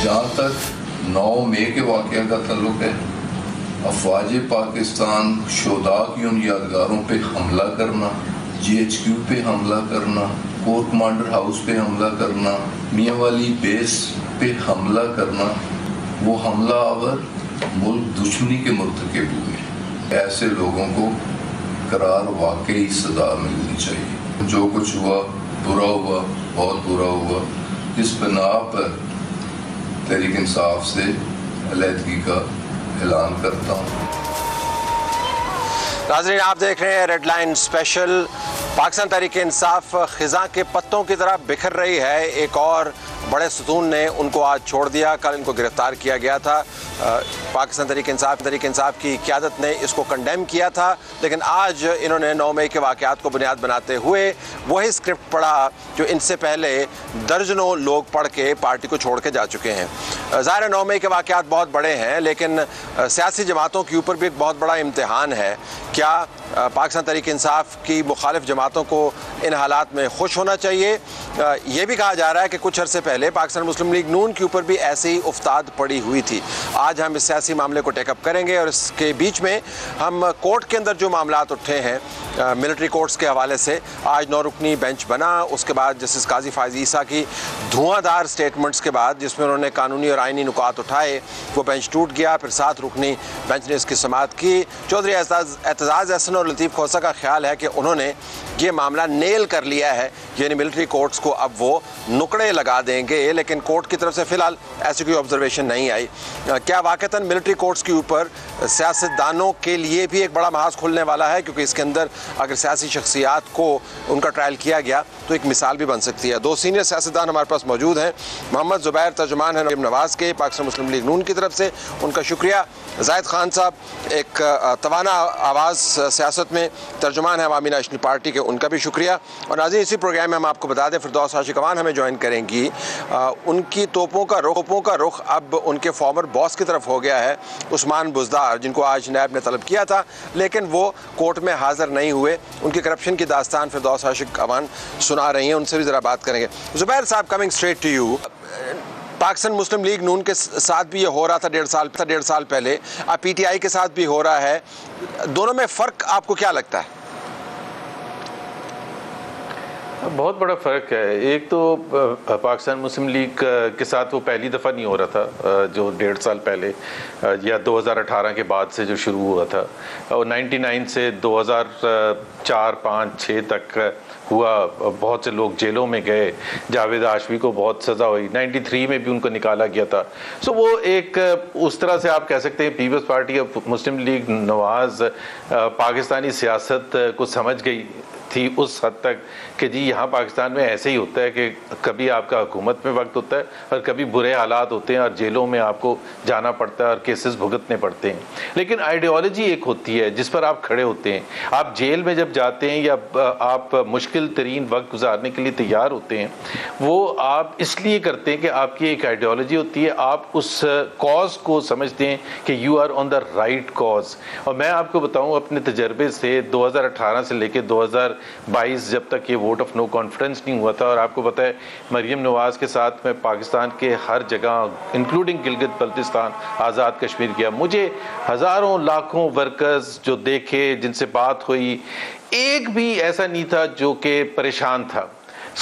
जहाँ तक 9 मई के वाक़या का तल्लुक़ है, अफवाज पाकिस्तान शोदा की उन यादगारों पे हमला करना, GHQ पे हमला करना, कोर कमांडर हाउस पे हमला करना, मियाँ वाली बेस पे हमला करना, वो हमला आवर मुल्क दुश्मनी के मुर्तकिब हुए। ऐसे लोगों को करार वाकई सजा मिलनी चाहिए। जो कुछ हुआ बुरा हुआ, बहुत बुरा हुआ। इस बिना पर तहरीक इंसाफ से अलहदगी का ऐलान करता हूँ। नाज़रीन, आप देख रहे हैं red line special. Pakistan Tehreek Insaf खिज़ां के पत्तों की तरह बिखर रही है। एक और बड़े सुतून ने उनको आज छोड़ दिया। कल इनको गिरफ्तार किया गया था। पाकिस्तान तहरीक इंसाफ की क़यादत ने इसको कंडेम किया था, लेकिन आज इन्होंने 9 मई के वाक़यात को बुनियाद बनाते हुए वही स्क्रिप्ट पढ़ा जो इनसे पहले दर्जनों लोग पढ़ के पार्टी को छोड़ के जा चुके हैं। ज़ाहिर है 9 मई के वाक़यात बहुत बड़े हैं, लेकिन सियासी जमातों के ऊपर भी एक बहुत बड़ा इम्तिहान है। क्या पाकिस्तान तहरीक इंसाफ की मुखालिफ जमातों को इन हालात में खुश होना चाहिए? ये भी कहा जा रहा है कि कुछ अरसे पहले पाकिस्तान मुस्लिम लीग नून के ऊपर भी ऐसी ही उफ्ताद पड़ी हुई थी। आज हम इस सियासी मामले को टेकअप करेंगे और इसके बीच में हम कोर्ट के अंदर जो मामलात उठे हैं मिलिट्री कोर्ट्स के हवाले से। आज 9 रुकनी बेंच बना, उसके बाद जस्टिस काजी फायज़ ईसा की धुआंधार स्टेटमेंट्स के बाद जिसमें उन्होंने कानूनी और आइनी नुकात उठाए, वो बेंच टूट गया। फिर 7 रुकनी बेंच ने इसकी समाअत की। चौधरी एतजाज़ अहसन और लतीफ़ खोसा का ख्याल है कि उन्होंने ये मामला नेल कर लिया है, यानी मिलिट्री कोर्ट्स को अब वो नुकड़े लगा देंगे, लेकिन कोर्ट की तरफ से फ़िलहाल ऐसी कोई ऑब्जर्वेशन नहीं आई। क्या वाक़तन मिलिट्री कोर्ट्स के ऊपर सियासतदानों के लिए भी एक बड़ा महाज खुलने वाला है? क्योंकि इसके अंदर अगर सियासी शख्सियात को उनका ट्रायल किया गया तो एक मिसाल भी बन सकती है। 2 सीनियर सियासतदान हमारे पास मौजूद हैं। मोहम्मद ज़ुबैर तर्जुमान है मरीम नवाज़ के पाकिस्तान मुस्लिम लीग नून की तरफ से, उनका शुक्रिया। जाहिद खान साहब एक तवाना आवाज़ सियासत में तर्जुमान है अवामी नेशनल पार्टी के, उनका भी शुक्रिया। और नाज़रीन, इसी प्रोग्राम में हम आपको बता दें फिरदौस आशिक अवान हमें ज्वाइन करेंगी। उनकी तोपों का रुख अब उनके फॉर्मर बॉस की तरफ हो गया है, उस्मान बुज़दार, जिनको आज नैब ने तलब किया था लेकिन वो कोर्ट में हाज़िर नहीं हुए। उनकी करप्शन की दास्तान फिरदौस आशिक अवान सुना रही हैं, उनसे भी ज़रा बात करेंगे। ज़ुबैर साहब, coming straight to you, Pakistan Muslim League Noon के साथ भी ये हो रहा था डेढ़ साल पहले, अब PTI के साथ भी हो रहा है। दोनों में फ़र्क आपको क्या लगता है? बहुत बड़ा फ़र्क है। एक तो पाकिस्तान मुस्लिम लीग के साथ वो पहली दफ़ा नहीं हो रहा था, जो 1.5 साल पहले या 2018 के बाद से जो शुरू हुआ था, और 99 से 2004, 5, 6 तक हुआ। बहुत से लोग जेलों में गए, जावेद हाशमी को बहुत सज़ा हुई, 93 में भी उनको निकाला गया था। सो वो एक उस तरह से आप कह सकते हैं Peoples Party of Muslim League Nawaz पाकिस्तानी सियासत को समझ गई थी उस हद तक कि जी यहाँ पाकिस्तान में ऐसे ही होता है कि कभी आपका हुकूमत में वक्त होता है और कभी बुरे हालात होते हैं और जेलों में आपको जाना पड़ता है और केसेस भुगतने पड़ते हैं। लेकिन आइडियोलॉजी एक होती है जिस पर आप खड़े होते हैं। आप जेल में जब जाते हैं या आप मुश्किल तरीन वक्त गुजारने के लिए तैयार होते हैं, वो आप इसलिए करते हैं कि आपकी एक आइडियोलॉजी होती है, आप उस कॉज को समझते हैं कि you are on the right cause. और मैं आपको बताऊँ अपने तजर्बे से 2018 से लेकर 2022 जब तक ये वोट ऑफ नो कॉन्फिडेंस नहीं हुआ था, और आपको पता है मरीम नवाज़ के साथ मैं पाकिस्तान के हर जगह इंक्लूडिंग गिलगित बल्तिस्तान, आज़ाद कश्मीर गया। मुझे हज़ारों लाखों वर्कर्स जो देखे, जिनसे बात हुई, एक भी ऐसा नहीं था जो कि परेशान था।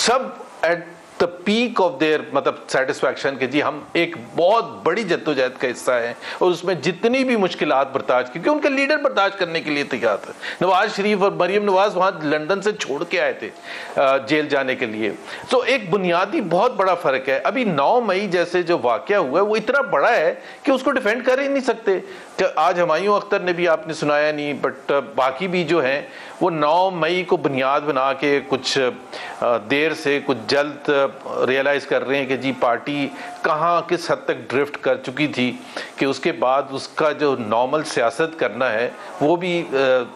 सब at the peak of their मतलब सेटिस्फैक्शन कि जी हम एक बहुत बड़ी जद्दोजहद का हिस्सा है और उसमें जितनी भी मुश्किलात बर्दाश्त, क्योंकि उनके लीडर बर्दाश्त करने के लिए तैयार थे। नवाज शरीफ और मरीम नवाज वहाँ लंदन से छोड़ के आए थे जेल जाने के लिए। तो एक बुनियादी बहुत बड़ा फ़र्क है। अभी 9 मई जैसे जो वाक़या हुआ है वो इतना बड़ा है कि उसको डिफेंड कर ही नहीं सकते। आज हुमायूं अख्तर ने भी आपने सुनाया नहीं, बट बाकी भी जो हैं वो 9 मई को बुनियाद बना के कुछ देर से कुछ जल्द रियलाइज़ कर रहे हैं कि जी पार्टी कहाँ किस हद तक ड्रिफ्ट कर चुकी थी कि उसके बाद उसका जो नॉर्मल सियासत करना है वो भी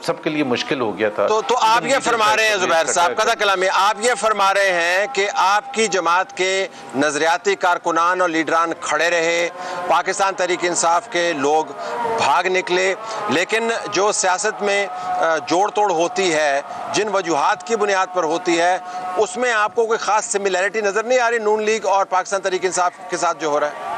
सबके लिए मुश्किल हो गया था। तो आप ये फरमा रहे हैं ज़ुबैर साहब, कदा कलामी, आप ये फरमा रहे हैं कि आपकी जमात के नजरियाती कारकुनान और लीडरान खड़े रहे, पाकिस्तान तहरीक इंसाफ के लोग भाग निकले, लेकिन जो सियासत में जोड़ तोड़ होती है, जिन वजूहात की बुनियाद पर होती है, उसमें आपको कोई ख़ास सिमिलैरिटी नज़र नहीं आ रही नून लीग और पाकिस्तान तहरीक इंसाफ के साथ जो हो रहा है?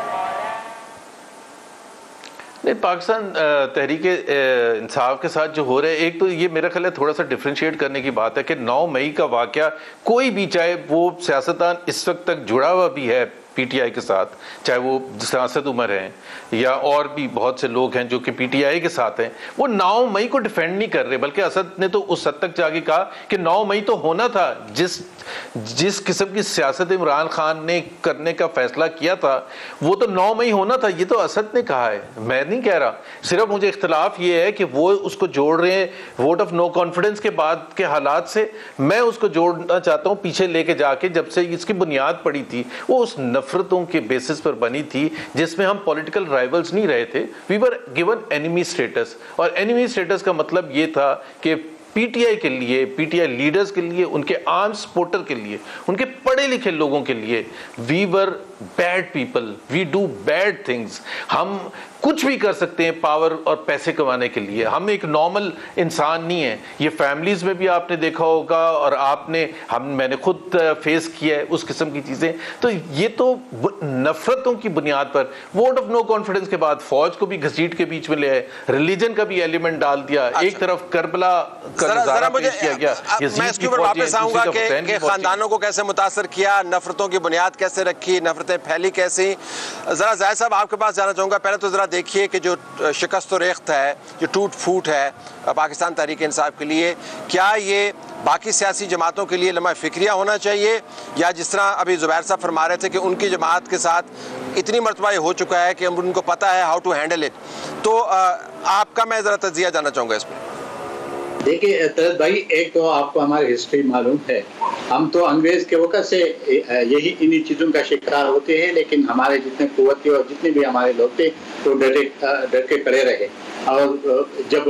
नहीं, पाकिस्तान तहरीक इंसाफ के साथ जो हो रहा है, एक तो ये मेरा ख्याल है थोड़ा सा डिफ्रेंशिएट करने की बात है कि 9 मई का वाकया कोई भी, चाहे वो सियासतदान इस वक्त तक जुड़ा हुआ भी है पीटीआई के साथ, चाहे वो सांसद उमर हैं या और भी बहुत से लोग हैं जो कि पीटीआई के साथ हैं, वो 9 मई को डिफेंड नहीं कर रहे, बल्कि असद ने तो उस हद तक जाके कहा कि 9 मई तो होना था। जिस किस्म की सियासत इमरान खान ने करने का फैसला किया था वो तो 9 मई होना था। ये तो असद ने कहा है, मैं नहीं कह रहा। सिर्फ मुझे इख्तलाफ ये है कि वो उसको जोड़ रहे हैं वोट ऑफ नो कॉन्फिडेंस के बाद के हालात से। मैं उसको जोड़ना चाहता हूँ पीछे लेके जाके, जब से इसकी बुनियाद पड़ी थी वो उस नफरतों के बेसिस पर बनी थी जिसमें हम पॉलिटिकल राइवल्स नहीं रहे थे, we were given enemy status. और एनिमी स्टेटस का मतलब ये था कि पीटीआई के लिए, पीटीआई लीडर्स के लिए, उनके आर्म सपोर्टर के लिए, उनके पढ़े लिखे लोगों के लिए we were bad people, we do bad things. हम कुछ भी कर सकते हैं पावर और पैसे कमाने के लिए, हम एक नॉर्मल इंसान नहीं है। ये फैमिलीज में भी आपने देखा होगा और मैंने खुद फेस किया है उस किस्म की चीजें। तो ये तो नफरतों की बुनियाद पर वोट ऑफ नो कॉन्फिडेंस के बाद फौज को भी घसीट के बीच में ले आए, रिलीजन का भी एलिमेंट डाल दिया। अच्छा। एक तरफ करबला का नजारा पेश किया गया। मैं इसके ऊपर वापस आऊंगा कि खानदानों को कैसे मुतासर किया, नफरतों की बुनियाद कैसे रखी, नफरतें फैली कैसी। जरा जायद साहब आपके पास जाना चाहूंगा। पहले तो जरा देखिए कि जो शिकस्त और रेख्त है, जो टूट फूट है पाकिस्तान तहरीक इंसाफ के लिए, क्या ये बाकी सियासी जमातों के लिए लम्हा फिक्रिया होना चाहिए, या जिस तरह अभी जुबैर साहब फरमा रहे थे कि उनकी जमात के साथ इतनी मरतबा हो चुका है कि उनको पता है हाउ टू हैंडल इट। तो आपका मैं ज़रा तज्जिया जानना चाहूँगा इस पर। देखिए तरत भाई, एक तो आपको हमारी हिस्ट्री मालूम है, हम तो अंग्रेज के वक़्त से यही इन्हीं चीज़ों का शिकार होते हैं, लेकिन हमारे जितने कुव्वत के और जितने भी हमारे लोग थे तो डर के खड़े रहे। और जब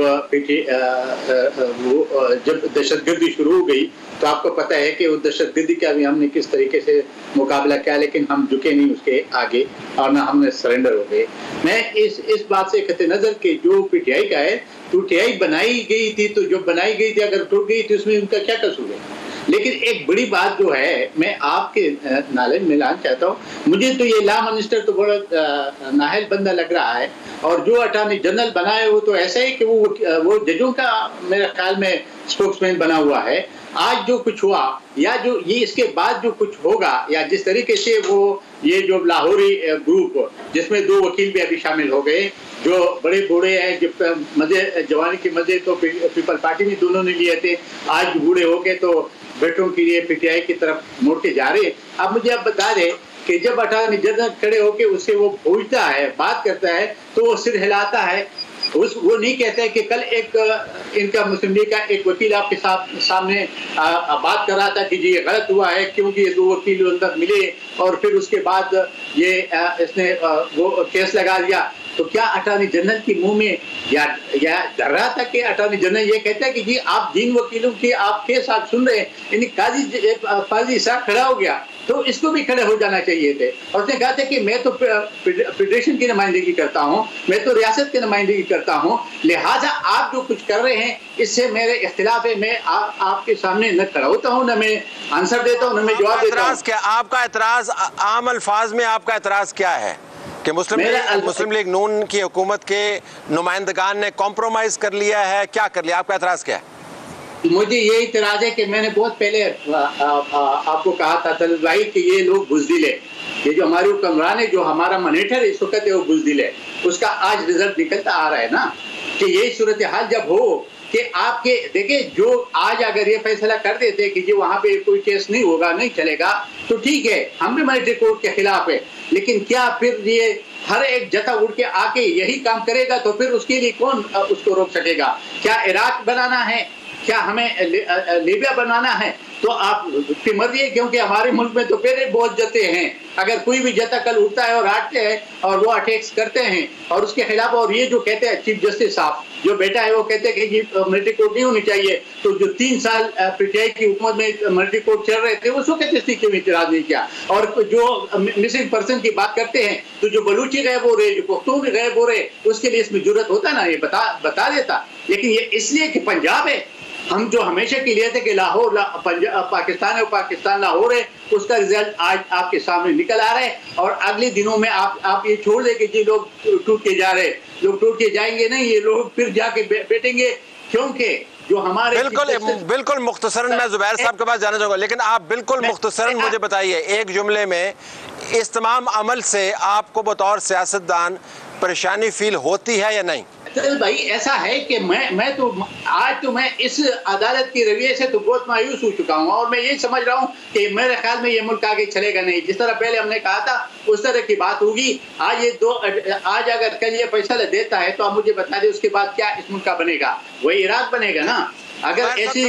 दहशतगर्दी शुरू हो गई तो आपको पता है कि उस दहशतगर्दी का भी हमने किस तरीके से मुकाबला किया, लेकिन हम झुके नहीं उसके आगे और ना हमने सरेंडर हो गए। मैं इस बात से कहते नजर कि जो पीटीआई का है, पीटीआई बनाई गई थी तो जो बनाई गई थी अगर टूट गई थी उसमें उनका क्या कसूर है। लेकिन एक बड़ी बात जो है मैं आपके नॉलेज में लाना चाहता हूँ, मुझे तो ये लॉ मिनिस्टर तो बड़ा नाहल बंदा लग रहा है, और जो अटॉर्नी जनरल बनाए वो तो ऐसा है कि वो जजों का मेरे ख्याल में स्पोक्समैन बना हुआ है। आज जो कुछ हुआ या जो ये इसके बाद जो कुछ होगा, या जिस तरीके से वो ये जो लाहौरी ग्रुप जिसमें 2 वकील भी अभी शामिल हो गए, जो बड़े बूढ़े हैं, जो मजे जवानी के मजे तो पीपल पार्टी में दोनों ने लिए थे, आज बूढ़े हो गए तो बेटों के लिए पीटीआई की तरफ मुड़ के जा रहे। अब मुझे आप बता दें कि जब अटॉर्नी जनरल खड़े होके उससे वो पूछता है, बात करता है, तो वो सिर हिलाता है। वो नहीं कहता है कि कल एक इनका मुस्लिम लीग का एक वकील आपके सामने बात कर रहा था कि जी ये गलत हुआ है क्योंकि ये 2 वकील अंदर मिले और फिर उसके बाद ये इसने वो केस लगा दिया। तो क्या अटॉर्नी जनरल की मुंह में या डर रहा था कि अटॉर्नी जनरल ये कहता है कि जी आप जिन वकीलों की आप केस आप सुन रहे हैं, यानी काजी साहब खड़ा हो गया तो इसको भी खड़े हो जाना चाहिए थे। और उसने कहा था कि मैं तो फेडरेशन की नुमाइंदगी करता हूँ, मैं तो रियासत की नुमाइंदगी करता हूँ, लिहाजा आप जो कुछ कर रहे हैं इससे मेरे इख्तिलाफ है। मैं आपके सामने न खड़ा होता हूँ, न मैं आंसर देता हूँ, न मैं जवाब देता हूँ। क्या आपका एतराज आम अल्फाज में आपका एतराज क्या है कि मुस्लिम लीग नून की हुकूमत के नुमाइंदगान ने कॉम्प्रोमाइज कर लिया है, क्या कर लिया? आपका एतराज क्या है? मुझे ये इतराज है कि मैंने बहुत पहले आपको कहा था तलत भाई कि ये लोग बुज़दिल है, ये जो हमारे हुक्मरान है, जो हमारा मॉनिटर इस वक्त है वो बुज़दिल है। उसका आज रिजल्ट निकलता आ रहा है ना कि ये सूरत हाल जब हो कि आपके देखिए, जो आज अगर ये फैसला कर देते कि जी वहाँ पे कोई केस नहीं होगा, नहीं चलेगा, तो ठीक है, हम भी मॉनिटरी कोर्ट के खिलाफ है। लेकिन क्या फिर ये हर एक जगह उड़ के आके यही काम करेगा तो फिर उसके लिए कौन उसको रोक सकेगा? क्या इराक बनाना है, क्या हमें लीबिया बनाना है? तो आपकी मर्जी है, क्योंकि हमारे मुल्क में तो पहले बहुत जते हैं, अगर कोई भी जता कल उठता है और आटते हैं और वो अटैक्स करते हैं और उसके खिलाफ। और ये जो कहते हैं चीफ जस्टिस साहब जो बेटा है वो कहते हैं कि मिलिट्री कोर्ट नहीं होनी चाहिए, तो जो 3 साल पीटीआई की हुकूमत में मिलिट्री कोर्ट चल रहे थे उसको कहते थे क्यों इतराज नहीं किया? और जो मिसिंग पर्सन की बात करते हैं तो जो बलूची गायब हो रहे, जो पुख्तून गायब हो रहे, उसके लिए इसमें जरूरत होता ना, ये बता देता। लेकिन ये इसलिए कि पंजाब है, हम जो हमेशा के लिए थे कि लाहौर पाकिस्तान है, पाकिस्तान लाहौर है, उसका रिजल्ट आज आपके सामने निकल आ रहा है। और अगले दिनों में आप ये छोड़ दे कि जी लोग टूट के जा रहे, लोग टूट के जाएंगे नहीं, ये लोग फिर जाके बैठेंगे, क्योंकि जो हमारे बिल्कुल मुख्तसरन मैं जुबैर साहब के पास जाना चाहूंगा, लेकिन आप बिल्कुल मुख्तसरन मुझे बताइए एक जुमले में, इस तमाम अमल से आपको बतौर सियासतदान परेशानी फील होती है या नहीं? भाई ऐसा है कि मैं तो आज तो मैं इस अदालत की रवैये से तो बहुत मायूस हो चुका हूँ, और मैं ये समझ रहा हूँ कि मेरे ख्याल में ये मुल्क आगे चलेगा नहीं। जिस तरह पहले हमने कहा था उस तरह की बात होगी। आज अगर कल ये फैसला देता है तो आप मुझे बता दें उसके बाद क्या इस मुल्क का बनेगा, वही इराक बनेगा ना। अगर ऐसी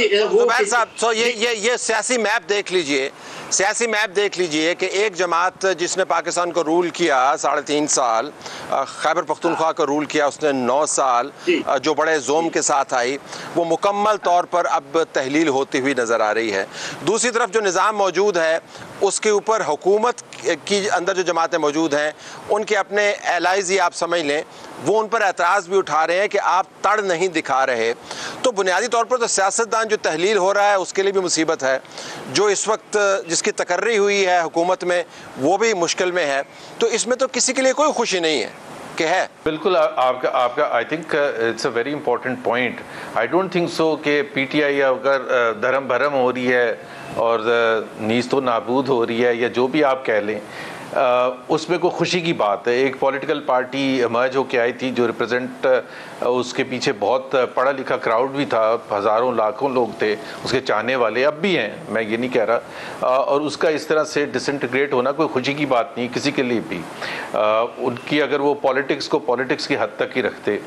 साहब ये सियासी मैप देख लीजिए, सियासी मैप देख लीजिए कि एक जमात जिसने पाकिस्तान को रूल किया 3.5 साल, खैबर पख्तूनख्वा को रूल किया उसने 9 साल, जो बड़े जोम के साथ आई, वो मुकम्मल तौर पर अब तहलील होती हुई नज़र आ रही है। दूसरी तरफ जो निज़ाम मौजूद है उसके ऊपर हुकूमत की अंदर जो जमातें मौजूद हैं उनके अपने एलाइज़ आप समझ लें, वो उन पर एतराज़ भी उठा रहे हैं कि आप तड़ नहीं दिखा रहे। तो बुनियादी तौर पर तो सियासतदान जो तहलील हो रहा है उसके लिए भी मुसीबत है, जो इस वक्त जिसकी तकर्री हुई है हुकूमत में वो भी मुश्किल में है। तो इसमें तो किसी के लिए कोई खुशी नहीं है कि है। बिल्कुल आपका I think it's a very important point. I don't think so कि पीटीआई अगर धर्म भरम हो रही है और नीज़ तो नाबूद हो रही है या जो भी आप कह लें, उसमें कोई खुशी की बात है। एक पॉलिटिकल पार्टी इमर्ज होके आई थी जो रिप्रेजेंट, उसके पीछे बहुत पढ़ा लिखा क्राउड भी था, हज़ारों लाखों लोग थे उसके चाहने वाले, अब भी हैं, मैं ये नहीं कह रहा। और उसका इस तरह से डिसइंटीग्रेट होना कोई खुशी की बात नहीं किसी के लिए भी। उनकी अगर वो पॉलिटिक्स को पॉलिटिक्स की हद तक ही रखते,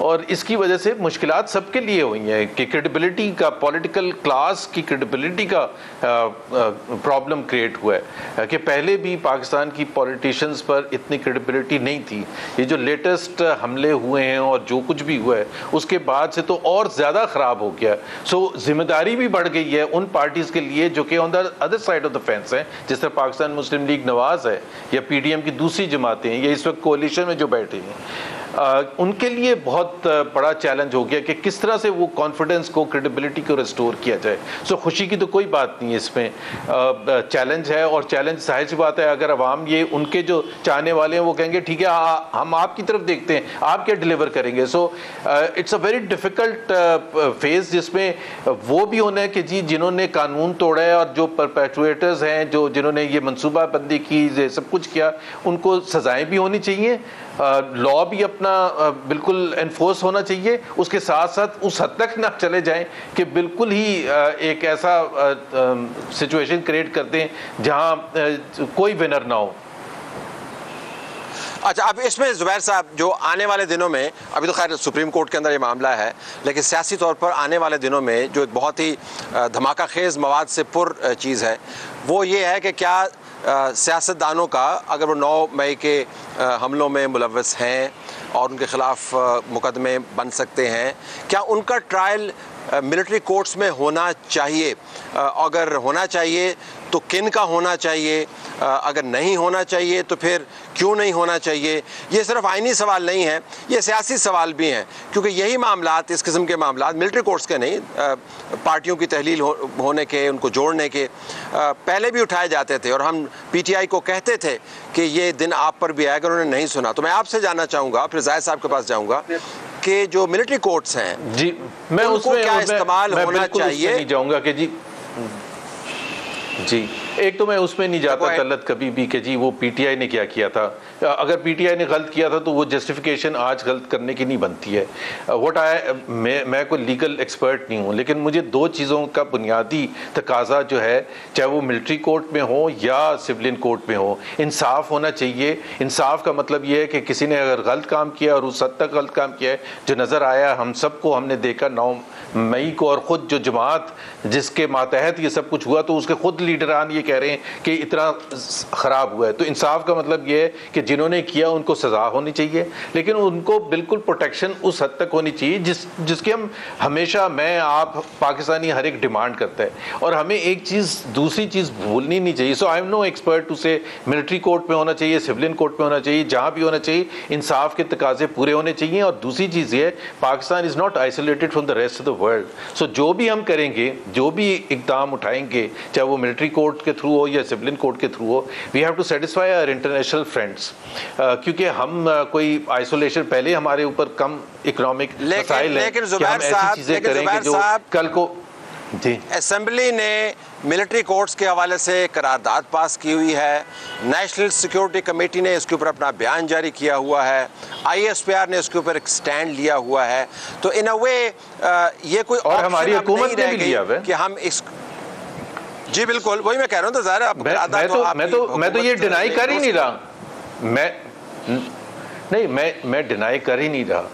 और इसकी वजह से मुश्किलात सबके लिए हुई हैं कि क्रेडिबिलिटी का, पॉलिटिकल क्लास की क्रेडिबिलिटी का प्रॉब्लम क्रिएट हुआ है कि पहले भी पाकिस्तान की पॉलिटिशियंस पर इतनी क्रेडिबिलिटी नहीं थी। ये जो लेटेस्ट हमले हुए हैं और जो कुछ भी हुआ है उसके बाद से तो और ज़्यादा ख़राब हो गया। सो जिम्मेदारी भी बढ़ गई है उन पार्टीज़ के लिए जो कि on the other side of the fence हैं, जिस तरह पाकिस्तान मुस्लिम लीग नवाज़ है या पीडीएम की दूसरी जमातें हैं या इस वक्त कोalition में जो बैठे हैं। उनके लिए बहुत बड़ा चैलेंज हो गया कि किस तरह से वो कॉन्फिडेंस को, क्रेडिबिलिटी को रिस्टोर किया जाए। सो खुशी की तो कोई बात नहीं है इसमें, चैलेंज है। और चैलेंज जाहिर सी बात है, अगर अवाम ये उनके जो चाहने वाले हैं वो कहेंगे ठीक है हम आपकी तरफ देखते हैं, आप क्या डिलीवर करेंगे। So it's a very difficult phase जिसमें वो भी होना है कि जी जिन्होंने कानून तोड़ा है और जो परपेचुएटर्स हैं, जो जिन्होंने ये मनसूबाबंदी की, सब कुछ किया, उनको सज़ाएँ भी होनी चाहिए, लॉ भी अपना बिल्कुल एनफोर्स होना चाहिए। उसके साथ साथ उस हद तक ना चले जाएं कि बिल्कुल ही एक ऐसा सिचुएशन क्रिएट कर दें जहां कोई विनर ना हो। अच्छा, अब इसमें जुबैर साहब जो आने वाले दिनों में, अभी तो खैर सुप्रीम कोर्ट के अंदर ये मामला है, लेकिन सियासी तौर पर आने वाले दिनों में जो एक बहुत ही धमाका खेज़ मवाद से पुर चीज़ है वो ये है कि क्या सियासतदानों का, अगर वो 9 मई के हमलों में मुलव्वस हैं और उनके ख़िलाफ़ मुकदमे बन सकते हैं, क्या उनका ट्रायल मिलिट्री कोर्ट्स में होना चाहिए? अगर होना चाहिए तो किन का होना चाहिए? अगर नहीं होना चाहिए तो फिर क्यों नहीं होना चाहिए? ये सिर्फ आइनी सवाल नहीं है, ये सियासी सवाल भी हैं, क्योंकि यही मामलात, इस किस्म के मामलात मिलिट्री कोर्ट्स के नहीं, पार्टियों की तहलील होने के, उनको जोड़ने के पहले भी उठाए जाते थे और हम पीटीआई को कहते थे कि ये दिन आप पर भी आएगा, उन्होंने नहीं सुना। तो मैं आपसे जानना चाहूँगा, फिर जायद साहब के पास जाऊँगा कि जो मिलिट्री कोर्ट्स हैं जी, मैं उसमें क्या इस्तेमाल होना चाहिए? नहीं जाऊँगा कि जी, एक तो मैं उसमें नहीं जाता तलत कभी भी कि जी वो पीटीआई ने क्या किया था। अगर पीटीआई ने गलत किया था तो वो जस्टिफिकेशन आज गलत करने की नहीं बनती है। मैं कोई लीगल एक्सपर्ट नहीं हूँ, लेकिन मुझे 2 चीज़ों का बुनियादी तकाजा जो है, चाहे वो मिलिट्री कोर्ट में हो या सिविलियन कोर्ट में हो, इंसाफ होना चाहिए। इंसाफ का मतलब ये है कि किसी ने अगर गलत काम किया और उस हद तक गलत काम किया है जो नज़र आया हम सबको, हमने देखा 9 मई को, और ख़ुद जो जमात जिसके मातहत ये सब कुछ हुआ तो उसके खुद लीडरान ये कह रहे हैं कि इतना ख़राब हुआ है। तो इंसाफ का मतलब ये है कि जिन्होंने किया उनको सज़ा होनी चाहिए, लेकिन उनको बिल्कुल प्रोटेक्शन उस हद तक होनी चाहिए जिसकी हम हमेशा, मैं आप पाकिस्तानी हर एक डिमांड करता है। और हमें एक चीज़, दूसरी चीज़ भूलनी नहीं चाहिए। So I am no expert to say military court में होना चाहिए, सिविलियन कोर्ट में होना चाहिए, जहाँ भी होना चाहिए इंसाफ के तकाजे पूरे होने चाहिए। और दूसरी चीज़ ये, Pakistan is not isolated from the rest of the world. So जो भी हम करेंगे, जो भी इक़दाम उठाएंगे, चाहे वो मिलिट्री कोर्ट के थ्रू हो या सिविलियन कोर्ट के थ्रू हो, we have to satisfy our international friends. क्योंकि हम कोई आइसोलेशन, पहले हमारे ऊपर कम इकोनॉमिक मसाइल है कि हम ऐसी चीज़ें करेंगे जो कल को जी। असेंबली ने मिलिट्री कोर्ट्स के हवाले से करारदाद पास की हुई है, नेशनल सिक्योरिटी कमेटी ने इसके ऊपर अपना बयान जारी किया हुआ है, ISPR ने इसके ऊपर एक स्टैंड लिया हुआ है। तो इन अ वे ये कोई और हमारी हुकूमत ने भी लिया है कि हम इस, जी बिल्कुल वही मैं कह रहा हूँ। तो ज़ाहिर मैं तो ये डिनाई कर ही नहीं रहा, मैं डिनाई कर ही नहीं रहा,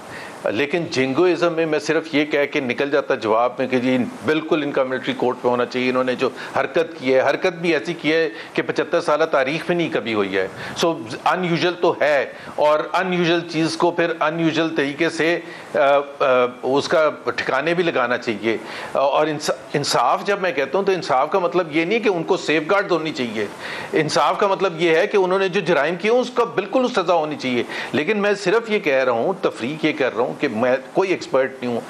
लेकिन जिंगोइज्म में मैं सिर्फ ये कह के निकल जाता जवाब में कि जी बिल्कुल इनका मिलिट्री कोर्ट पे होना चाहिए। इन्होंने जो हरकत की है, हरकत भी ऐसी की है कि 75 साल तारीख में नहीं कभी हुई है। सो अनयूजुअल तो है, और अनयूजुअल चीज़ को फिर अनयूजुअल तरीके से उसका ठिकाने भी लगाना चाहिए। और इंसाफ जब मैं कहता हूँ तो इंसाफ का मतलब ये नहीं कि उनको सेफ गार्ड होनी चाहिए। इंसाफ का मतलब ये है कि उन्होंने जो जराइम किए उसका बिल्कुल सज़ा होनी चाहिए। लेकिन मैं सिर्फ ये कह रहा हूँ, तफरीक ये कर रहा हूँ कि मैं कोई एक्सपर्ट नहीं हूँ।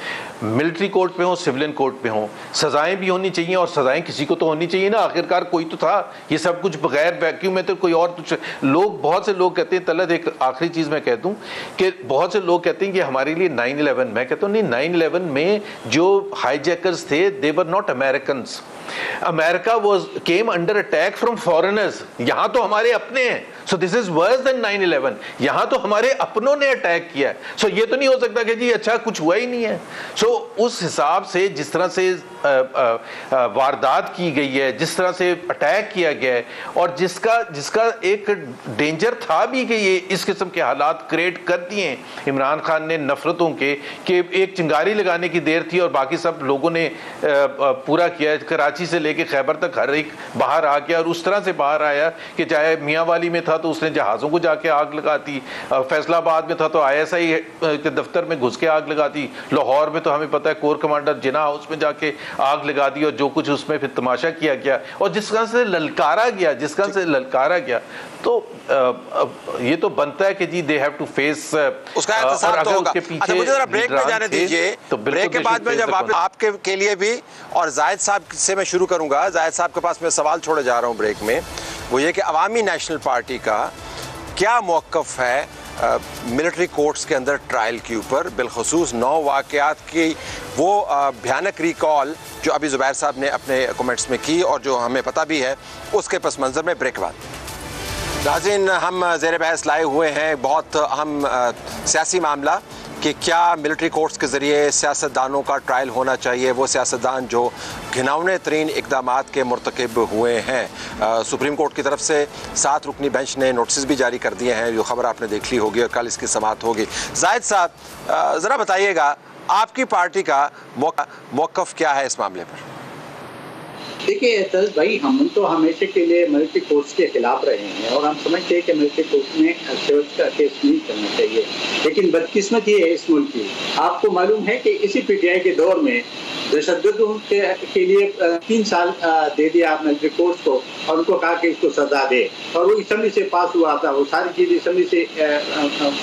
मिलिट्री कोर्ट पे हो, सिविलियन कोर्ट पे हो, सज़ाएं भी होनी चाहिए, और सज़ाएं किसी को तो होनी चाहिए ना, आखिरकार कोई तो था। ये सब कुछ बगैर वैक्यूम में तो कोई और कुछ लोग, बहुत से लोग कहते हैं, तलत एक आखिरी चीज़ मैं कह दूँ कि बहुत से लोग कहते हैं कि हमारे लिए 9/11, मैं कहता हूँ नहीं, 9/11 में जो हाईजैकर्स थे they were not Americans. America came under attack from foreigners. यहाँ तो हमारे अपने हैं, so this is worse than 9/11। यहाँ तो हमारे अपनों ने अटैक किया है। सो ये तो नहीं हो सकता कि जी अच्छा कुछ हुआ ही नहीं है। सो उस हिसाब से जिस तरह से वारदात की गई है, जिस तरह से अटैक किया गया है, और जिसका एक डेंजर था भी कि ये इस किस्म के हालात क्रिएट कर दिए इमरान खान ने नफरतों के, कि एक चिंगारी लगाने की देर थी और बाकी सब लोगों ने पूरा किया। कराची से लेके खैबर तक हर एक बाहर आ गया, और उस तरह से बाहर आया कि चाहे मियाँ वाली में था तो उसने जहाज़ों को जाके आग लगा दी, फैसलाबाद में था तो ISI के दफ्तर में घुस के आग लगा दी, लाहौर में तो हमें पता है कोर कमांडर जिना हाउस में जाके आग लगा दी, और जो कुछ उसमें फिर तमाशा किया गया, और जिस तरह से ललकारा गया, तो ये तो बनता है कि जी दे हैव टू फेस उसका एहतसाब तो होगा। अच्छा मुझे जरा ब्रेक में जाने दीजिए, तो ब्रेक के बाद में जब आपके के लिए भी, और जायद साहब से मैं शुरू करूंगा। जायद साहब के पास मैं सवाल छोड़े जा रहा हूं ब्रेक में, वो ये कि अवामी नेशनल पार्टी का क्या मौक़िफ़ है मिलिट्री कोर्ट्स के अंदर ट्रायल के ऊपर, बिलखसूस 9 वाक़यात की वो भयानक रिकॉल जो अभी ज़ुबैर साहब ने अपने कमेंट्स में की, और जो हमें पता भी है, उसके पस मंज़र में ब्रेक बाद। नाज़रीन, हम ज़ेर बहस लाए हुए हैं बहुत अहम सियासी मामला कि क्या मिलिट्री कोर्ट्स के ज़रिए सियासतदानों का ट्रायल होना चाहिए, वो सियासतदान जो घिनौने तरीन इक़दामात के मुर्तकिब हुए हैं। सुप्रीम कोर्ट की तरफ से 7 रुकनी बेंच ने नोटिस भी जारी कर दिए हैं, जो खबर आपने देख ली होगी, और कल इसकी समाअत होगी। जायद साहब ज़रा बताइएगा, आपकी पार्टी का मौक़िफ़ क्या है इस मामले पर? देखिए एतज भाई, हम तो हमेशा के लिए मिलिट्री कोर्ट्स के खिलाफ रहे हैं, और हम समझते हैं कि मिलिट्री कोर्ट में सेवज का केस नहीं करना चाहिए। लेकिन बदकिस्मत ये है इस मुल्क की, आपको मालूम है कि इसी PTI के दौर में तशद्दुद के लिए 3 साल दे दिया मिलिट्री कोर्ट्स को, और उनको कहा कि इसको सजा दे, और वो असम्बली से पास हुआ था, वो सारी चीज़ें असम्बली से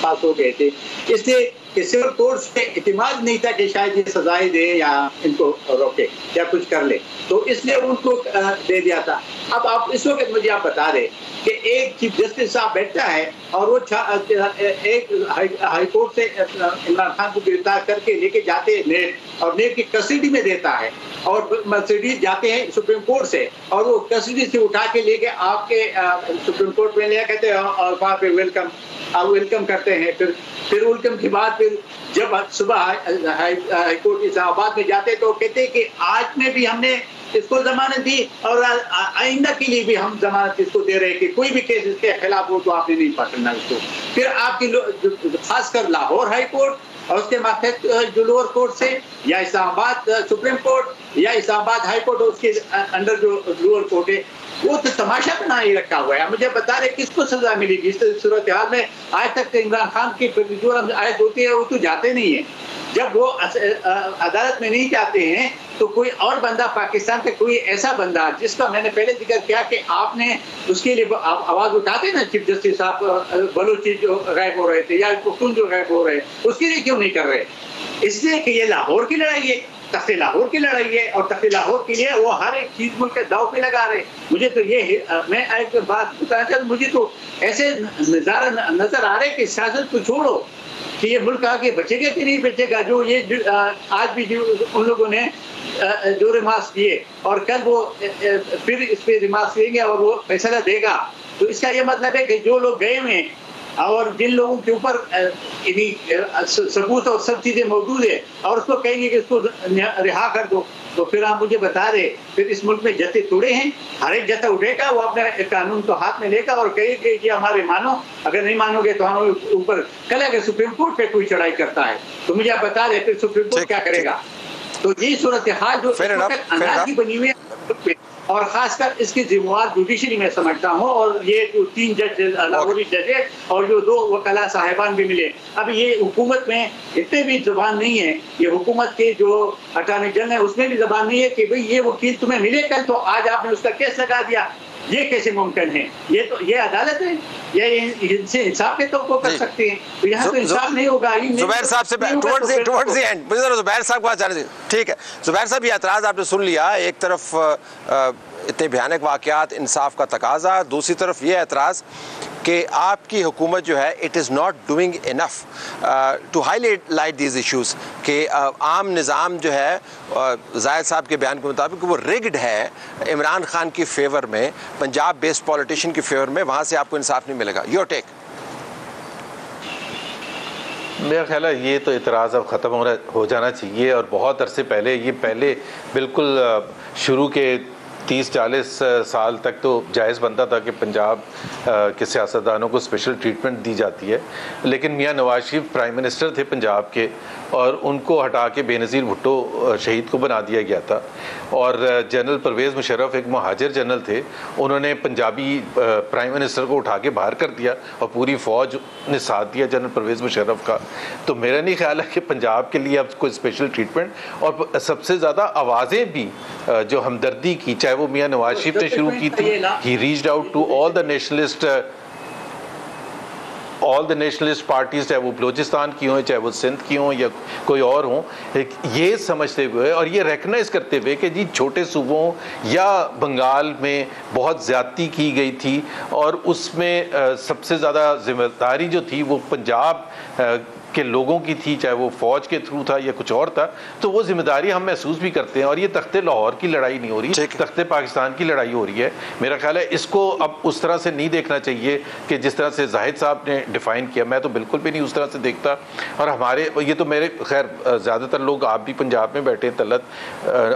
पास हो गए थे। इसलिए कि सिविल कोर्ट्स पे इतिमाद नहीं था कि शायद ये सजाएं दे या इनको रोके या कुछ कर ले, तो इसलिए उनको दे दिया था। अब आप इस वक्त मुझे आप बता दें कि एक चीफ जस्टिस साहब बैठता है और वो एक हाई कोर्ट से इमरान खान को गिरफ्तार करके लेके जाते हैं नेब, और नेब की कस्टडी में देता है, और मर्सिडीज जाते हैं सुप्रीम कोर्ट से, और वो कस्टडी से उठा के लेके आपके सुप्रीम कोर्ट में ले कहते हैं, और वहाँ पे वेलकम करते हैं। फिर वेलकम के बाद फिर जब सुबह हाई कोर्ट इस्लामाबाद में जाते तो कहते हैं कि आज में भी हमने इसको जमानत दी, और आइंदा के लिए भी हम जमानत इसको दे रहे हैं कि कोई भी केस इसके खिलाफ हो तो आपने नहीं पकड़ना इसको। फिर आपकी खासकर लाहौर हाई कोर्ट और उसके माथे जो लोअर कोर्ट से, या इस्लामाबाद सुप्रीम कोर्ट, या इस्लामाबाद हाई कोर्ट, उसके अंडर जो लोअर कोर्ट है, वो तो तमाशा बना ही रखा हुआ है। मुझे बता रहे किसको सजा मिलेगी इस सूरत हाल में? आज तक इमरान खान की जो आयत होती है वो तो जाते नहीं है। जब वो अदालत में नहीं जाते हैं तो कोई और बंदा पाकिस्तान का कोई ऐसा बंदा जिसका मैंने पहले जिक्र किया कि आपने उसके लिए आवाज उठाते ना, चीफ जस्टिस साहब बलोची जो गायब हो रहे थे या पुख्तून जो गायब हो रहे, उसके लिए क्यों नहीं कर रहे? इसलिए कि ये लाहौर की लड़ाई है, तख्ते लाहौर की लड़ाई है, और तख्ते लाहौर के लिए वो हर एक चीज मुल्क के दाव पे लगा रहे। मुझे तो ये मैं एक बात बताना चाहता हूं, मुझे तो ऐसे नजारा नजर आ रहे कि सियासत को छोड़ो कि ये मुल्क आगे बचेगा कि नहीं बचेगा। जो ये आज भी जो उन लोगों ने जो रिमार्क्स किए और कल वो फिर इस पे रिमार्क्स देंगे और वो फैसला देगा, तो इसका ये मतलब है कि जो लोग गए हुए और जिन लोगों के ऊपर सबूत और सब चीजें मौजूद है और उसको कहेंगे कि इसको रिहा कर दो, तो फिर आप मुझे बता रहे फिर इस मुल्क में जत्थे तोड़े हैं। हर एक जत्था उठेगा, वो अपने कानून को हाथ में लेगा और कहेगा कि हमारे मानो, अगर नहीं मानोगे तो हम ऊपर। कल अगर सुप्रीम कोर्ट पे कोई चढ़ाई करता है तो मुझे आप बता रहे फिर सुप्रीम कोर्ट क्या करेगा? तो ये सूरत हाल जो अंदाज की बनी हुई है और खासकर इसकी जिम्मेवार जुडिशरी में समझता हूँ। और ये जो 3 जज लाहौरी जज है और जो 2 वकला साहिबान भी मिले, अब ये हुकूमत में इतने भी जबान नहीं है, ये हुकूमत के जो अटॉर्नी जनरल है उसमें भी जबान नहीं है कि भाई ये वकील तुम्हें मिले कल तो आज आपने उसका केस लगा दिया, ये कैसे मुमकिन है? ये तो ये अदालत है, ये इनसे इंसाफ के तो को कर सकते हैं, तो यहाँ तो इंसाफ नहीं होगा। जुबैर साहब से टुवर्ड्स द एंड मुझे जुबैर साहब को आचार्य जी, ठीक है जुबैर साहब, ये एतराज़ आपने सुन लिया। एक तरफ इतने भयानक वाक़यात, इंसाफ का तकाजा, दूसरी तरफ ये एतराज़ कि आपकी हुकूमत जो है it is not doing enough to highlight these issues कि आम निज़ाम जो है ज़ाहिद साहब के बयान के मुताबिक वो रिग्ड है इमरान खान की फेवर में, पंजाब बेस्ड पॉलिटिशियन की फेवर में, वहाँ से आपको इंसाफ नहीं मिलेगा। Your take? मेरा ख्याल है ये तो इतराज़ अब ख़त्म हो जाना चाहिए और बहुत अरसे पहले, ये पहले बिल्कुल शुरू के 30-40 साल तक तो जायज़ बनता था कि पंजाब के सियासतदानों को स्पेशल ट्रीटमेंट दी जाती है, लेकिन मियाँ नवाज शरीफ प्राइम मिनिस्टर थे पंजाब के और उनको हटा के बेनज़ीर भुट्टो शहीद को बना दिया गया था। और जनरल परवेज़ मुशर्रफ एक महाजिर जनरल थे, उन्होंने पंजाबी प्राइम मिनिस्टर को उठा के बाहर कर दिया और पूरी फ़ौज ने साथ दिया जनरल परवेज़ मुशर्रफ का। तो मेरा नहीं ख्याल है कि पंजाब के लिए अब कोई स्पेशल ट्रीटमेंट, और सबसे ज़्यादा आवाज़ें भी जो हमदर्दी की, चाहे वो मियाँ नवाज शरीफ ने शुरू की थी, he reached out to all the nationalist parties, चाहे वो बलूचिस्तान की हों, चाहे वो सिंध की हों या कोई और हों, ये समझते हुए और ये रिकग्नाइज करते हुए कि जी छोटे सूबों या बंगाल में बहुत ज़्यादती की गई थी और उसमें सबसे ज़्यादा जिम्मेदारी जो थी वो पंजाब के लोगों की थी, चाहे वो फौज के थ्रू था या कुछ और था, तो वो जिम्मेदारी हम महसूस भी करते हैं। और ये तख्ते लाहौर की लड़ाई नहीं हो रही, तख्ते पाकिस्तान की लड़ाई हो रही है। मेरा ख्याल है इसको अब उस तरह से नहीं देखना चाहिए कि जिस तरह से जाहिद साहब ने डिफ़ाइन किया, मैं तो बिल्कुल भी नहीं उस तरह से देखता। और हमारे ये तो मेरे खैर ज़्यादातर लोग, आप भी पंजाब में बैठे Talat,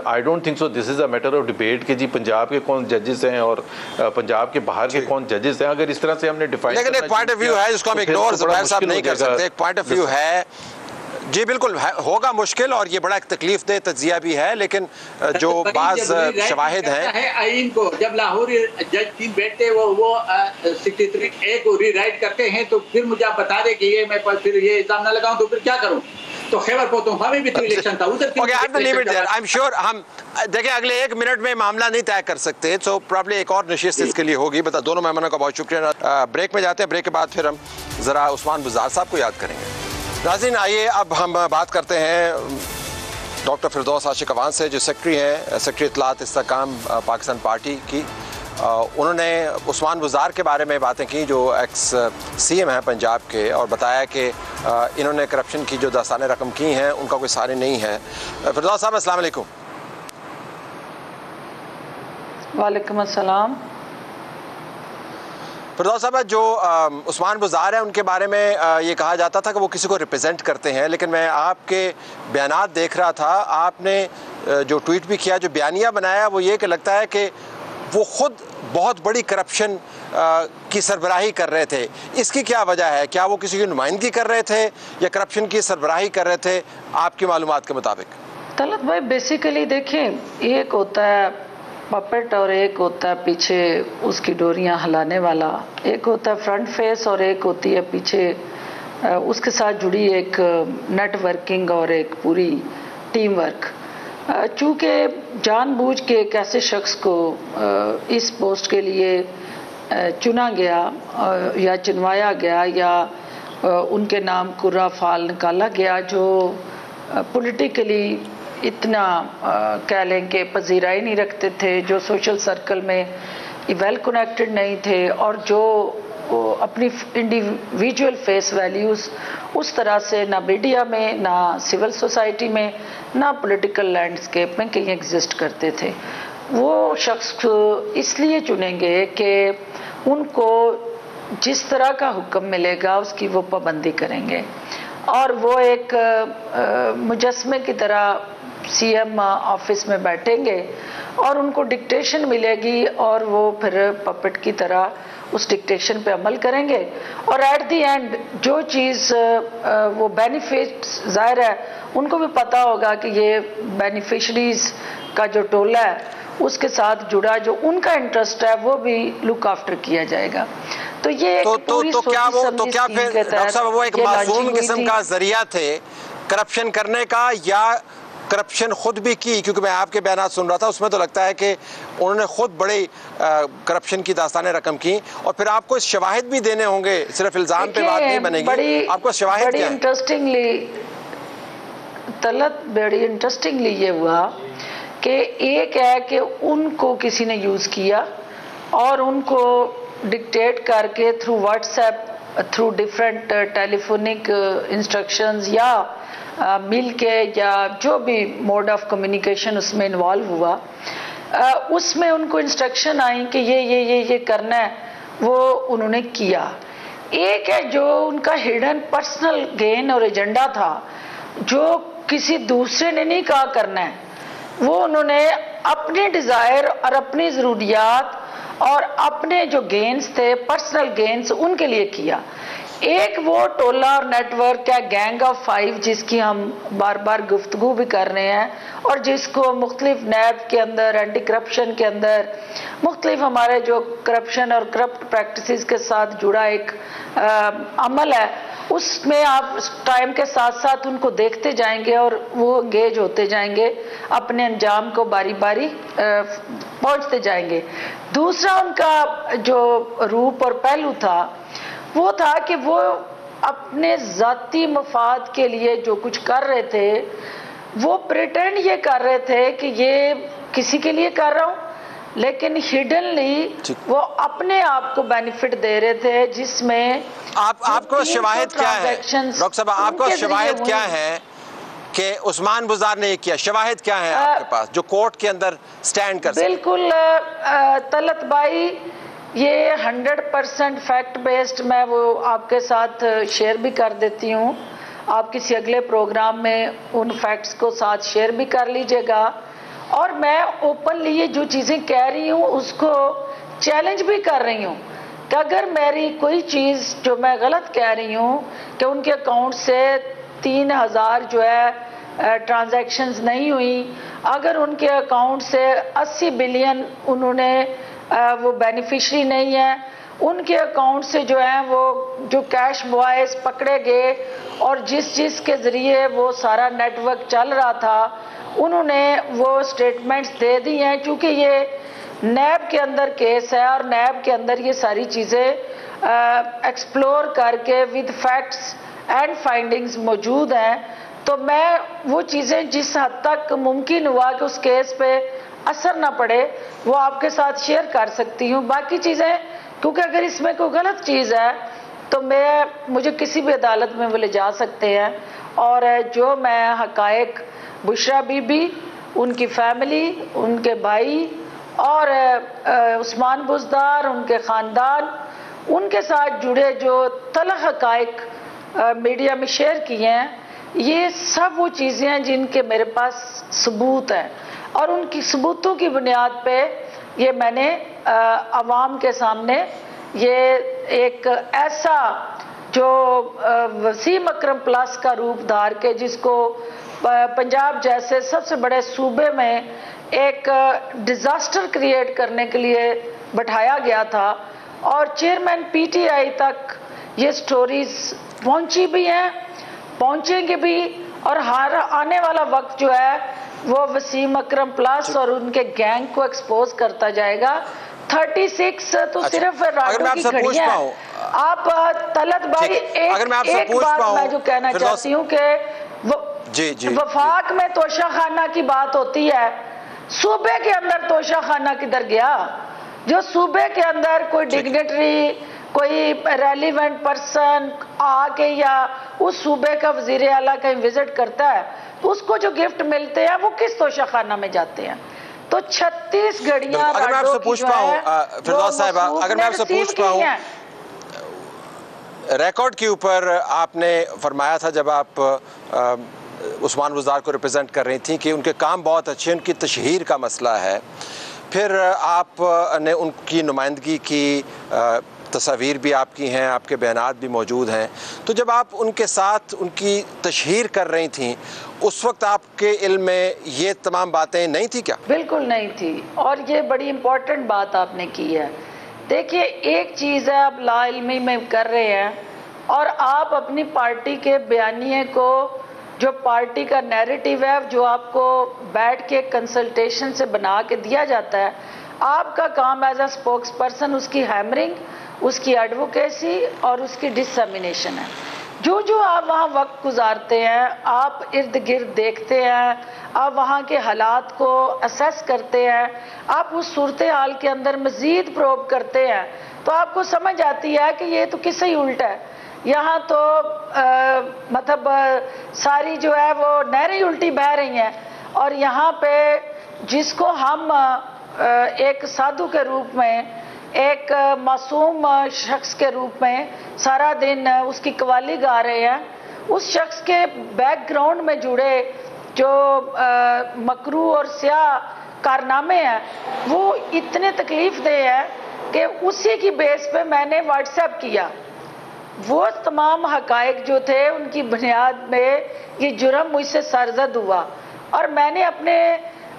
I don't think so this is a matter of debate कि जी पंजाब के कौन जजेस हैं और पंजाब के बाहर के कौन जजेस हैं। अगर इस तरह से हमने डिफाइन, लेकिन एक पॉइंट ऑफ व्यू है जिसको हम इग्नोर जुबैर साहब नहीं कर सकते, एक पॉइंट ऑफ व्यू है जी, बिल्कुल होगा मुश्किल और ये बड़ा एक तकलीफ दे तज्जिया भी है, लेकिन जो बाज़ शवाहिद हैं आइन को जब लाहौरी जज 3 बैठते वो 63A को रीराइट करते हैं, तो फिर मुझे आप बता दें कि ये मैं फिर ये इल्जाम ना लगाऊं तो फिर क्या करूं? तो खैबर पख्तूनख्वा में भी तो इलेक्शन था उधर। Okay, I leave it there. I am sure हम देखिए अगले 1 मिनट में मामला नहीं तय कर सकते, तो प्रॉब्ली एक और नशिस्त इसके लिए होगी। बता, दोनों मेहमानों का बहुत शुक्रिया। ब्रेक में जाते हैं, ब्रेक के बाद फिर हम ज़रा उस्मान बुज़दार साहब को याद करेंगे। नाज़रीन, आइए अब हम बात करते हैं डॉक्टर फिरदौस आशिक अवान से, जो सेक्रेटरी हैं, सेक्रेटरी इत्तलात इस्तेहकाम पाकिस्तान पार्टी की। उन्होंने उस्मान बुज़दार के बारे में बातें की जो एक्स CM हैं पंजाब के, और बताया कि इन्होंने करप्शन की जो दास्ताने रकम की हैं उनका कोई सारे नहीं है। फिरदौस साहब अस्सलाम वालेकुम। वालेकुम अस्सलाम। फिरदौस साहब, जो उस्मान बुज़दार हैं उनके बारे में ये कहा जाता था कि वो किसी को रिप्रेजेंट करते हैं, लेकिन मैं आपके बयानात देख रहा था, आपने जो ट्वीट भी किया, जो बयानिया बनाया, वो ये कि लगता है कि वो ख़ुद बहुत बड़ी करप्शन की सरबराही कर रहे थे। इसकी क्या वजह है? क्या वो किसी की नुमाइंदगी कर रहे थे या करप्शन की सरबराही कर रहे थे आपकी मालूमात के मुताबिक? तलत भाई, बेसिकली देखें, एक होता है पपेट और एक होता है पीछे उसकी डोरियां हिलाने वाला, एक होता है फ्रंट फेस और एक होती है पीछे उसके साथ जुड़ी एक नेटवर्किंग और एक पूरी टीम वर्क। चूँकि जानबूझ के एक ऐसे शख्स को इस पोस्ट के लिए चुना गया या चुनवाया गया या उनके नाम कुर्रा फाल निकाला गया जो पॉलिटिकली इतना कह लें कि पजीराई नहीं रखते थे, जो सोशल सर्कल में वेल कनेक्टेड नहीं थे और जो अपनी इंडिविजुअल फेस वैल्यूज़ उस तरह से ना मीडिया में, ना सिविल सोसाइटी में, ना पॉलिटिकल लैंडस्केप में कहीं एग्जिस्ट करते थे। वो शख्स इसलिए चुनेंगे कि उनको जिस तरह का हुक्म मिलेगा उसकी वो पाबंदी करेंगे और वो एक मुजस्मे की तरह सीएम ऑफिस में बैठेंगे और उनको डिक्टेशन मिलेगी और वो फिर पपेट की तरह उस डिक्टेशन पे अमल करेंगे और एट द एंड जो चीज़ वो बेनिफिट्स ज़ाहिर है उनको भी पता होगा कि ये बेनिफिशरीज का जो टोला है उसके साथ जुड़ा जो उनका इंटरेस्ट है वो भी लुक आफ्टर किया जाएगा। तो ये तो क्या फिर डॉक्टर साहब वो एक मासूम किस्म का जरिया थे करप्शन करने का, या करप्शन खुद भी की? क्योंकि मैं आपके बयान सुन रहा था, उसमें तो लगता है कि उन्होंने खुद बड़े करप्शन की दास्तानें रकम की और फिर आपको शवाहिद भी देने होंगे, सिर्फ इल्जाम पे बात नहीं बनेगी, आपको शवाहिद क्या है? बड़ी इंटरेस्टिंगली ये हुआ कि एक है कि उनको किसी ने यूज़ किया और उनको डिक्टेट करके through WhatsApp, through different telephonic instructions या मिल के या जो भी मोड ऑफ कम्युनिकेशन उसमें इन्वॉल्व हुआ, उसमें उनको इंस्ट्रक्शन आई कि ये करना है, वो उन्होंने किया। एक है जो उनका हिडन पर्सनल गेन और एजेंडा था जो किसी दूसरे ने नहीं कहा करना है, वो उन्होंने अपने डिज़ायर और अपनी ज़रूरियात और अपने जो गेन्स थे, पर्सनल गेन्स, उनके लिए किया। एक वो टोला और नेटवर्क है गैंग ऑफ 5 जिसकी हम बार बार गुफ्तगू भी कर रहे हैं और जिसको मुख्तलिफ नैब के अंदर, एंटी करप्शन के अंदर, मुख्तलिफ हमारे जो करप्शन और करप्ट प्रैक्टिसेस के साथ जुड़ा एक अमल है, उसमें आप टाइम के साथ साथ उनको देखते जाएंगे और वो एंगेज होते जाएंगे, अपने अंजाम को बारी बारी पहुंचते जाएंगे। दूसरा उनका जो रूप और पहलू था वो था कि वो अपने ज़ाती मफाद के लिए जो कुछ कर रहे थे वो प्रिटेंड ये कर रहे थे कि ये किसी के लिए कर रहा हूँ, लेकिन हिडनली वो अपने आप को बेनिफिट दे रहे थे, जिसमें आपको शवाहिद क्या है डॉक्टर साहब, आपको शवाहिद क्या है कि उस्मान बुज़दार ने ये किया? शवाहिद क्या है आपके पास जो कोर्ट के अंदर स्टैंड कर सकते? बिल्कुल तलत भाई, ये 100% फैक्ट बेस्ड मैं वो आपके साथ शेयर भी कर देती हूँ। आप किसी अगले प्रोग्राम में उन फैक्ट्स को साथ शेयर भी कर लीजिएगा और मैं ओपनली ये जो चीज़ें कह रही हूँ उसको चैलेंज भी कर रही हूँ कि अगर मेरी कोई चीज़ जो मैं गलत कह रही हूँ कि उनके अकाउंट से 3000 जो है ट्रांजैक्शंस नहीं हुई, अगर उनके अकाउंट से 80 बिलियन उन्होंने वो बेनिफिशरी नहीं है, उनके अकाउंट से जो है वो जो कैश बॉयज पकड़े गए और जिस के ज़रिए वो सारा नेटवर्क चल रहा था उन्होंने वो स्टेटमेंट्स दे दी हैं। चूँकि ये नैब के अंदर केस है और नैब के अंदर ये सारी चीज़ें एक्सप्लोर करके विद फैक्ट्स एंड फाइंडिंग्स मौजूद हैं, तो मैं वो चीज़ें जिस हद तक मुमकिन हुआ कि उस केस पे असर ना पड़े वो आपके साथ शेयर कर सकती हूँ। बाकी चीज़ें क्योंकि अगर इसमें कोई गलत चीज़ है तो मुझे किसी भी अदालत में वो ले जा सकते हैं और जो मैं हकायक बुशरा बीबी, उनकी फैमिली, उनके भाई और उस्मान बुज़दार, उनके ख़ानदान, उनके साथ जुड़े जो तलख़ हकायक मीडिया में शेयर किए हैं, ये सब वो चीज़ें हैं जिनके मेरे पास सबूत हैं और उनकी सबूतों की बुनियाद पे ये मैंने अवाम के सामने ये एक ऐसा जो वसीम अकरम प्लस का रूप धार के जिसको पंजाब जैसे सबसे बड़े सूबे में एक डिजास्टर क्रिएट करने के लिए बैठाया गया था और चेयरमैन पीटीआई तक ये स्टोरीज पहुंची भी हैं, पहुंचेंगे भी और हर आने वाला वक्त जो है वो वसीम अकरम प्लस और उनके गैंग को एक्सपोज करता जाएगा। 36 तो सिर्फ राडो की घड़ियां हैं। आप तलत भाई एक बात मैं जो कहना चाहती हूँ कि वफाक में तोशाखाना की बात होती है, सूबे के अंदर तोशाखाना किधर गया? जो सूबे के अंदर कोई डिग्नेटरी, कोई रेलिवेंट पर्सन आके या उस सूबे का वजीर आला कहीं विजिट करता है तो उसको जो गिफ्ट मिलते हैं वो किस तोशाखाना में जाते हैं? तो 36 घड़ियां अगर मैं आपसे पूछ पाऊं फिरदौस साहिबा, अगर मैं आपसे पूछ पाऊं, रिकॉर्ड के ऊपर आपने फरमाया था जब आप उस्मान बुज़दार को रिप्रेजेंट कर रही थी कि उनके काम बहुत अच्छे, उनकी तशहीर का मसला है। फिर आपने उनकी नुमाइंदगी की, तस्वीर भी आपकी हैं, आपके बयानात भी मौजूद हैं। तो जब आप उनके साथ उनकी तशहीर कर रही थी उस वक्त आपके इल्म में ये तमाम बातें नहीं थी क्या? बिल्कुल नहीं थी और ये बड़ी इम्पोर्टेंट बात आपने की है। देखिए, एक चीज़ है आप लाइल्मी में कर रहे हैं और आप अपनी पार्टी के बयानिए को, जो पार्टी का नैरेटिव है जो आपको बैठ के कंसल्टेशन से बना के दिया जाता है, आपका काम एज अ स्पोक्स पर्सन उसकी हैमरिंग, उसकी एडवोकेसी और उसकी डिसमिनेशन है। जो जो आप वहाँ वक्त गुजारते हैं, आप इर्द गिर्द देखते हैं, आप वहाँ के हालात को असेस करते हैं, आप उस सूरत हाल के अंदर मज़ीद प्रोब करते हैं तो आपको समझ आती है कि ये तो किससे ही उल्टा है। यहाँ तो मतलब सारी जो है वो नहरें उल्टी बह रही हैं और यहाँ पे जिसको हम एक साधु के रूप में, एक मासूम शख्स के रूप में सारा दिन उसकी कवाली गा रहे हैं, उस शख्स के बैकग्राउंड में जुड़े जो मकरू और स्याह कारनामे हैं वो इतने तकलीफ दे हैं कि उसी की बेस पे मैंने व्हाट्सएप किया। वो तमाम हकायक जो थे उनकी बुनियाद में ये जुर्म मुझसे सरजद हुआ और मैंने अपने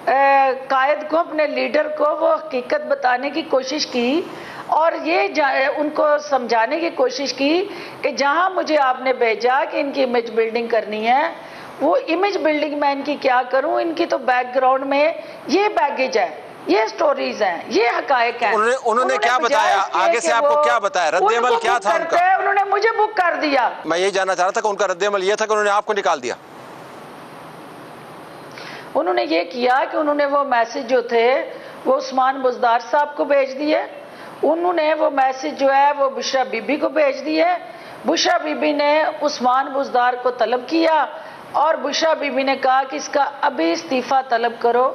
कायद को, अपने लीडर को वो हकीकत बताने की कोशिश की और ये उनको समझाने की कोशिश की कि जहां मुझे आपने भेजा कि इनकी इमेज बिल्डिंग करनी है, वो इमेज बिल्डिंग मैं इनकी क्या करूं? इनकी तो बैकग्राउंड में ये बैगेज है, ये स्टोरीज हैं, ये हकायक हैं। उन्होंने क्या बताया आगे से? आपको क्या बताया? रद्द-ए-अमल क्या था उनका? उन्होंने मुझे बुक कर दिया। मैं ये जानना चाह रहा था कि उनका रद्द-ए-अमल ये था कि उन्होंने आपको निकाल दिया? उन्होंने ये किया कि उन्होंने वो मैसेज जो थे वो उस्मान बुज़दार साहब को भेज दिए, उन्होंने वो मैसेज जो है वो बुशरा बीबी को भेज दिए, बुशरा बीबी ने उस्मान बुज़दार को तलब किया और बुशरा बीबी ने कहा कि इसका अभी इस्तीफ़ा तलब करो,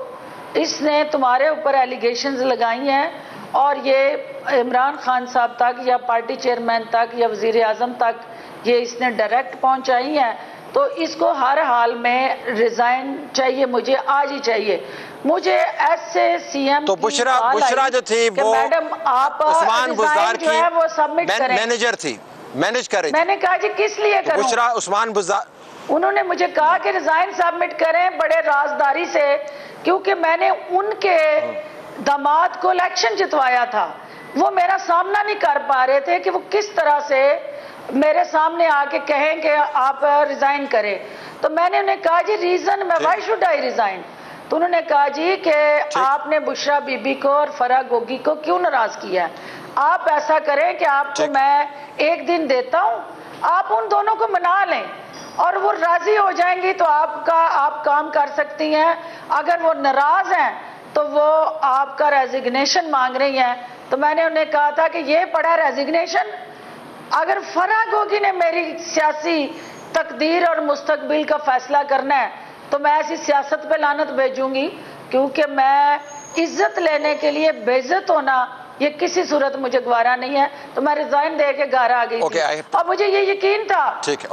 इसने तुम्हारे ऊपर एलिगेशंस लगाई हैं और ये इमरान खान साहब तक या पार्टी चेयरमैन तक या वज़ीर आज़म तक ये इसने डायरेक्ट पहुंचाई हैं, तो इसको हर हाल में रिजाइन चाहिए, मुझे आज ही चाहिए। मुझे ऐसे सीएम तो बुशरा जो थी वो मैडम आप उस्मान बुज़दार की वो सबमिट करें, मैनेजर थी, मैनेज कर रही थी। मैंने कहा जी किस लिए करूं? बुशरा उस्मान बुज़दार, उन्होंने मुझे कहा कि रिजाइन सबमिट करें बड़े राजदारी से, क्योंकि मैंने उनके दामाद को इलेक्शन जितवाया था। वो मेरा सामना नहीं कर पा रहे थे कि वो किस तरह से मेरे सामने आके कहें कि आप रिजाइन करें। तो मैंने उन्हें कहा जी रीजन में व्हाई शुड आई रिजाइन? तो उन्होंने कहा जी कि आपने बुशरा बीबी को और फराह गोगी को क्यों नाराज किया? आप ऐसा करें कि आपको मैं एक दिन देता हूं, आप उन दोनों को मना लें और वो राजी हो जाएंगी तो आप काम कर सकती हैं। अगर वो नाराज हैं तो वो आपका रेजिग्नेशन मांग रही हैं। तो मैंने उन्हें कहा था कि ये पड़ा रेजिग्नेशन, अगर फराह गोगी ने मेरी सियासी तकदीर और मुस्तकबिल का फैसला करना है तो मैं ऐसी सियासत पे लानत भेजूंगी, क्योंकि मैं इज्जत लेने के लिए बेइज्जत होना ये किसी सूरत मुझे गवारा नहीं है। तो मैं रिजाइन दे के घर आ गई थी और मुझे ये यकीन था। ठीक है,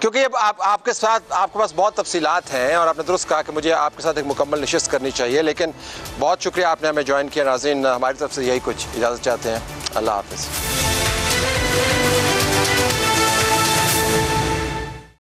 क्योंकि आपके साथ आपके पास बहुत तफसीलात हैं और आपने दुरुस्त कहा कि मुझे आपके साथ एक मुकम्मल नशिस्त करनी चाहिए, लेकिन बहुत शुक्रिया आपने हमें ज्वाइन किया। नाज़रीन, हमारी तरफ से यही कुछ इजाज़त चाहते हैं। अल्लाह हाफ़िज़।